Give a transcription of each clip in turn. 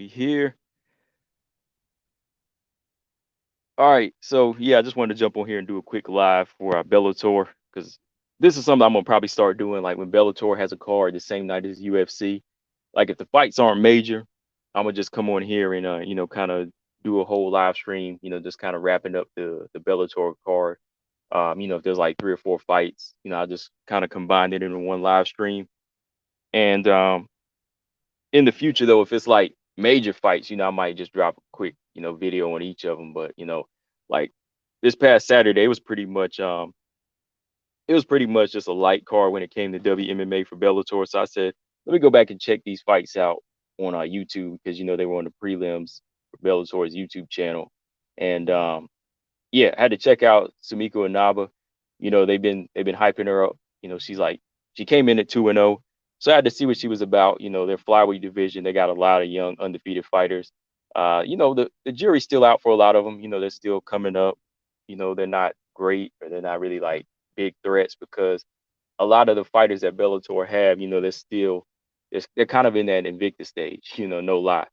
We here. All right. So yeah, I just wanted to jump on here and do a quick live for Bellator because this is something I'm gonna probably start doing like when Bellator has a card the same night as UFC. Like if the fights aren't major, I'm gonna just come on here and kind of do a whole live stream. Just kind of wrapping up the Bellator card. If there's like 3 or 4 fights, I just kind of combine it into one live stream. And in the future though, if it's like major fights, I might just drop a quick, video on each of them. But like this past Saturday, it was pretty much just a light card when it came to WMMA for Bellator. So I said, let me go back and check these fights out on YouTube because they were on the prelims for Bellator's YouTube channel. And yeah, I had to check out Sumiko Inaba. They've been hyping her up. She came in at 2-0. So I had to see what she was about. Their flyweight division, they got a lot of young undefeated fighters. The jury's still out for a lot of them. They're still coming up. They're not great or they're not really like big threats because a lot of the fighters that Bellator have, they're kind of in that Invictus stage, no lie.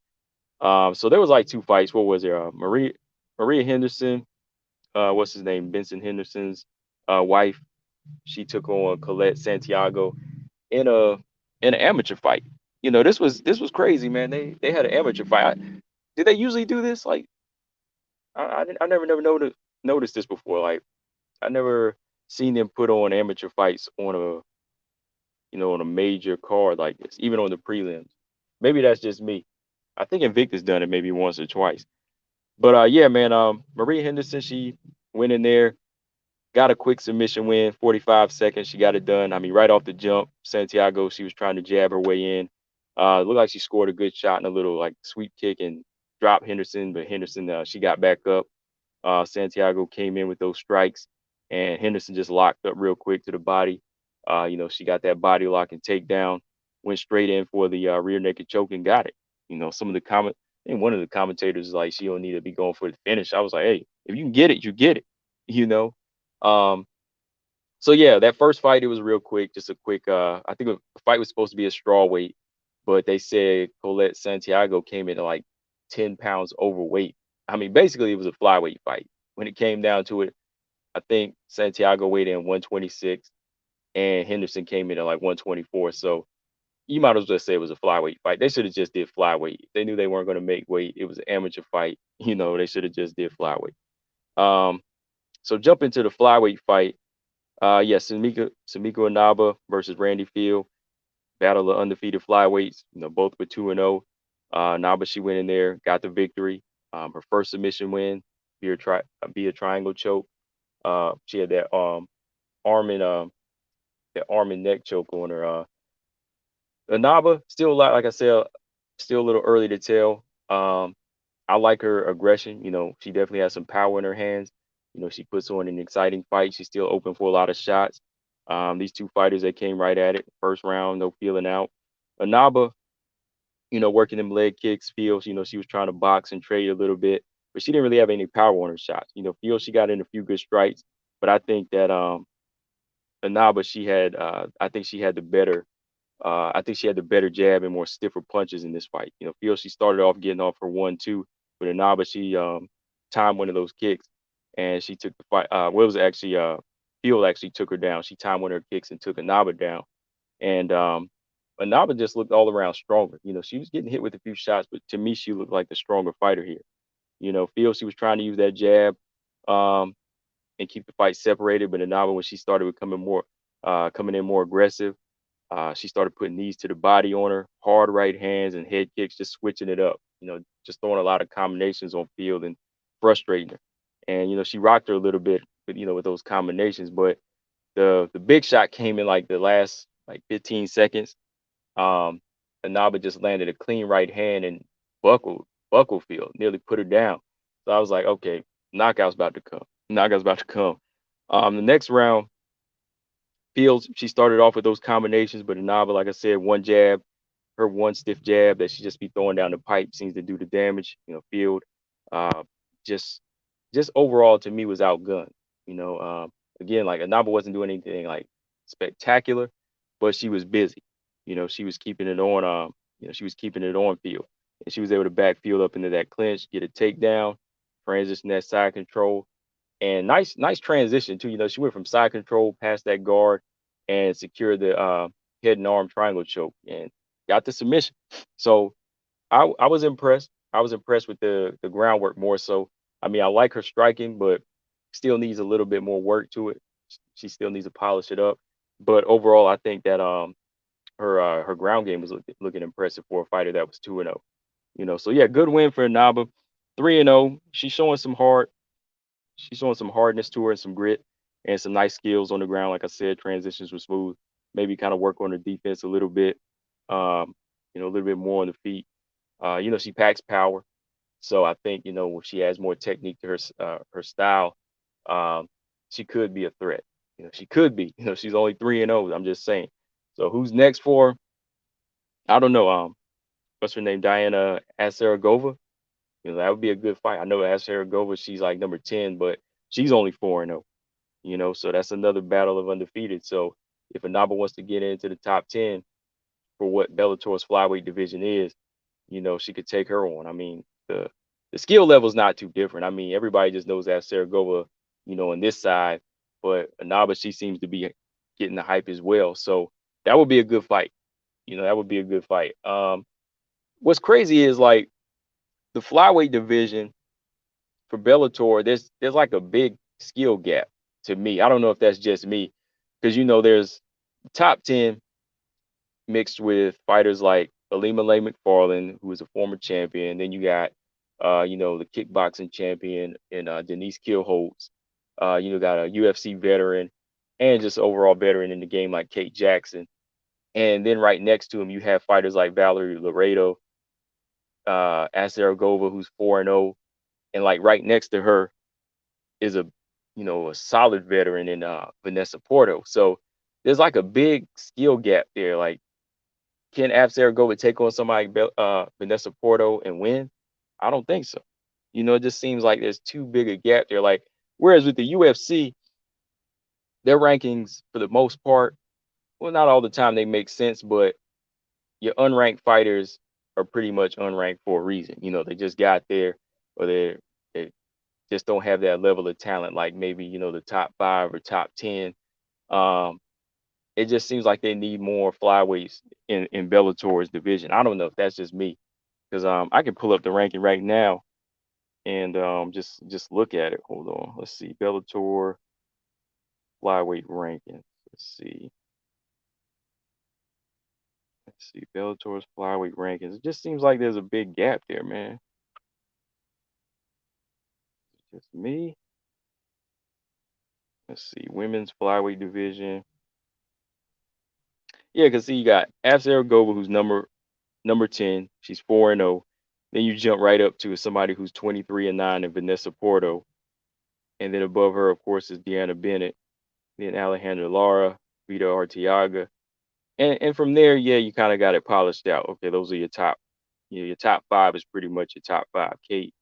So there was like 2 fights. What was there? Maria Henderson, what's his name? Benson Henderson's wife. She took on Colette Santiago in a in an amateur fight. This was crazy, man. They had an amateur fight. Did they usually do this? Like I never noticed this before. Like I never seen them put on amateur fights on a major card like this, even on the prelims. Maybe that's just me. I think Invictus done it maybe once or twice. But yeah, man. Maria Henderson, she went in there, got a quick submission win, 45 seconds. She got it done. I mean, right off the jump, Santiago, she was trying to jab her way in. Looked like she scored a good shot and a little like sweep kick and dropped Henderson, but Henderson, she got back up. Santiago came in with those strikes, and Henderson just locked up real quick to the body. She got that body lock and takedown, went straight in for the rear naked choke and got it. Some of the comment, I think one of the commentators was like, she don't need to be going for the finish. I was like, hey, if you can get it, you get it. You know, um, so yeah, that first fight it was real quick, just a quick. I think the fight was supposed to be a straw weight, but they said Colette Santiago came in at like 10 pounds overweight. I mean, basically it was a flyweight fight. When it came down to it, I think Santiago weighed in 126, and Henderson came in at like 124. So you might as well say it was a flyweight fight. They should have just did flyweight. If they knew they weren't going to make weight, it was an amateur fight. They should have just did flyweight. Um, so jump into the flyweight fight. Yes, Samiko Inaba versus Randy Field, battle of undefeated flyweights. Both were 2-0. Naba she went in there, got the victory. Her first submission win, via triangle choke. She had arm and that arm and neck choke on her. Inaba still a lot, like I said, still a little early to tell. I like her aggression. She definitely has some power in her hands. She puts on an exciting fight. She's still open for a lot of shots. These 2 fighters that came right at it, first round, no feeling out. Inaba, working them leg kicks. Feels, she was trying to box and trade a little bit, but she didn't really have any power on her shots. Feels she got in a few good strikes, but I think that Inaba, I think she had the better jab and more stiffer punches in this fight. Feel she started off getting off her 1-2, but Inaba she timed one of those kicks and she took the fight. Well, it was actually Field actually took her down. She timed one of her kicks and took Inaba down. And Inaba just looked all around stronger. She was getting hit with a few shots, but to me, she looked like the stronger fighter here. Field she was trying to use that jab um, and keep the fight separated, but Inaba when she started becoming more coming in more aggressive, she started putting knees to the body on her, hard right hands and head kicks, just switching it up. Just throwing a lot of combinations on Field and frustrating her. And she rocked her a little bit, with those combinations. But the big shot came in like the last like 15 seconds. Um, Inaba just landed a clean right hand and buckled Field, nearly put her down. So I was like, okay, knockout's about to come. Knockout's about to come. The next round, Fields, she started off with those combinations, but Inaba, like I said, one jab, her one stiff jab that she just be throwing down the pipe seems to do the damage. Field, uh, just just overall to me was outgunned. You know, again, like Inaba wasn't doing anything like spectacular, but she was busy. She was keeping it on. She was keeping it on Field. and she was able to backfield up into that clinch, get a takedown, transition that side control, and nice transition too. You know, she went from side control past that guard and secured the head and arm triangle choke and got the submission. So I was impressed. I was impressed with the groundwork more so. I mean, I like her striking, but still needs a little bit more work to it. She still needs to polish it up. But overall, I think that her ground game was looking impressive for a fighter that was 2-0. You know, so yeah, good win for Inaba. 3-0. She's showing some hardness to her and some grit and some nice skills on the ground. Like I said, transitions were smooth. Maybe kind of work on her defense a little bit. You know, a little bit more on the feet. You know, she packs power. So I think, you know, if she adds more technique to her style, um, she could be a threat. You know, she could be. You know, she's only 3-0. I'm just saying. So who's next for her? I don't know. What's her name? Diana Asaragova. You know, that would be a good fight. I know Asaragova, she's like number 10, but she's only 4-0. You know, so that's another battle of undefeated. So if Inaba wants to get into the top 10 for what Bellator's flyweight division is, you know, she could take her on. I mean, the skill level is not too different. I mean, everybody just knows that Saragova, you know, on this side, but Inaba, she seems to be getting the hype as well. So that would be a good fight. You know, that would be a good fight. What's crazy is like the flyweight division for Bellator, there's like a big skill gap to me. I don't know if that's just me, because you know there's top 10 mixed with fighters like Alima Lay McFarland, who is a former champion. Then you got, you know, the kickboxing champion and Denise Killholtz. You know, got a UFC veteran and just overall veteran in the game like Kate Jackson. And then right next to him, you have fighters like Valerie Laredo, Asaragova, who's 4-0, and like right next to her is a, you know, a solid veteran in Vanessa Porto. So there's like a big skill gap there. Like, can Absar go and take on somebody like Vanessa Porto and win? I don't think so. You know, it just seems like there's too big a gap there. Like, whereas with the UFC, their rankings for the most part, well, not all the time they make sense, but your unranked fighters are pretty much unranked for a reason. You know, they just got there, or they just don't have that level of talent, like maybe, you know, the top 5 or top 10. Um, it just seems like they need more flyweights in Bellator's division. I don't know if that's just me, because I can pull up the ranking right now and just look at it. Hold on, let's see, Bellator flyweight rankings. Let's see, Bellator's flyweight rankings. It just seems like there's a big gap there, man. Just me. Let's see, women's flyweight division. Yeah, because see, you got Afsaragova, Goba, who's number 10. She's 4-0. Then you jump right up to somebody who's 23-9 and Vanessa Porto. And then above her, of course, is Deanna Bennett, then Alejandra Lara, Vita Arteaga. And from there, yeah, you kind of got it polished out. Okay, those are your top, you know, your top 5 is pretty much your top 5. Kate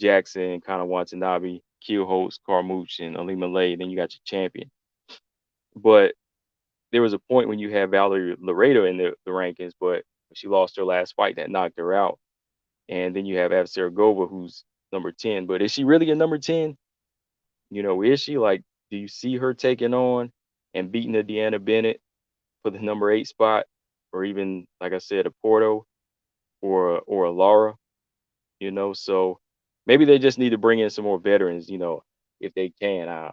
Jackson, Kana Watanabe, Keel Holtz, Carmouche, and Alima Lay. Then you got your champion. But there was a point when you had Valerie Laredo in the rankings, but she lost her last fight that knocked her out. And then you have Avsaragova, who's number 10. But is she really a number 10? You know, is she like, do you see her taking on and beating a Deanna Bennett for the number 8 spot, or even, like I said, a Porto or a Laura? You know, so maybe they just need to bring in some more veterans. You know, if they can.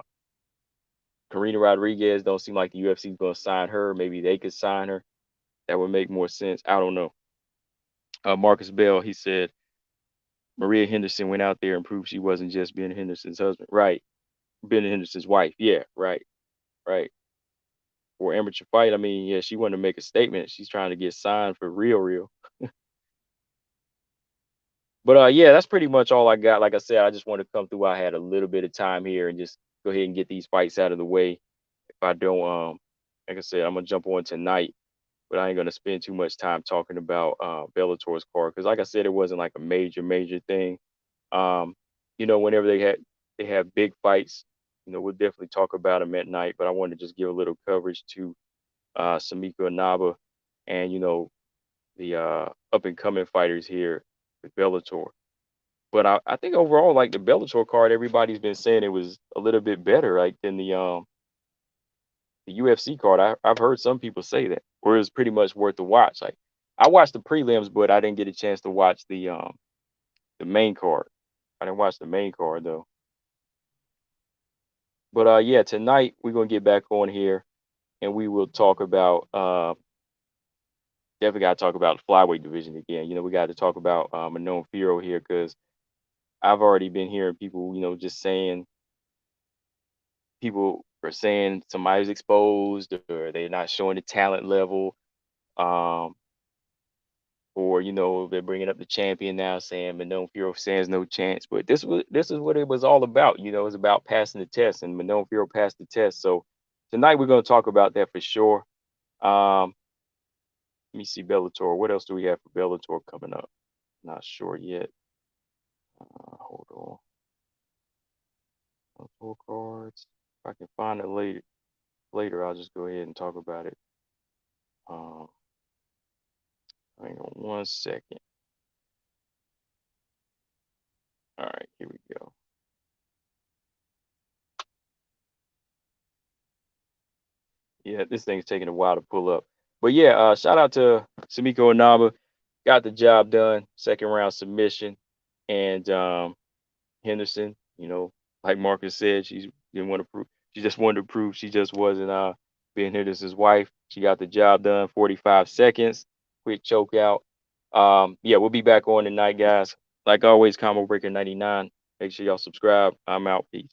Karina Rodriguez don't seem like the UFC is going to sign her. Maybe they could sign her. That would make more sense. I don't know. Marcus Bell, he said Maria Henderson went out there and proved she wasn't just Ben Henderson's husband. Right. Ben Henderson's wife. Yeah, right. Right. For amateur fight, I mean, yeah, she wanted to make a statement. She's trying to get signed for real. But yeah, that's pretty much all I got. Like I said, I just want to come through. I had a little bit of time here and just go ahead and get these fights out of the way. If I don't, like I said, I'm gonna jump on tonight, but I ain't gonna spend too much time talking about Bellator's card because, like I said, it wasn't like a major thing. Um, you know, whenever they have big fights, you know, we'll definitely talk about them at night. But I wanted to just give a little coverage to Samiko Inaba and, you know, the up and coming fighters here with Bellator. But I think overall, like the Bellator card, everybody's been saying it was a little bit better, like than the UFC card. I've heard some people say that, or it's pretty much worth the watch. Like I watched the prelims, but I didn't get a chance to watch the main card. I didn't watch the main card though. But yeah, tonight we're gonna get back on here and we will talk about definitely got to talk about the flyweight division again. You know, we got to talk about Manon Firo here because I've already been hearing people, you know, just saying people are saying somebody's exposed or they're not showing the talent level. Um, or you know they're bringing up the champion now, saying Manon Firo stands no chance. But this is what it was all about. You know, it's about passing the test, and Manon Firo passed the test. So tonight we're going to talk about that for sure. Um, Let me see Bellator. What else do we have for Bellator coming up? Not sure yet. Hold on. Bellator cards. If I can find it later, I'll just go ahead and talk about it. Um, Hang on one second. All right, here we go. Yeah, this thing's taking a while to pull up. But yeah, shout out to Samiko Inaba. Got the job done. Second round submission. And Henderson, you know, like Marcus said, she didn't want to prove. She just wanted to prove she just wasn't Ben Henderson's wife. She got the job done. 45 seconds. Quick choke out. Yeah, we'll be back on tonight, guys. Like always, Combo Breaker 99. Make sure y'all subscribe. I'm out. Peace.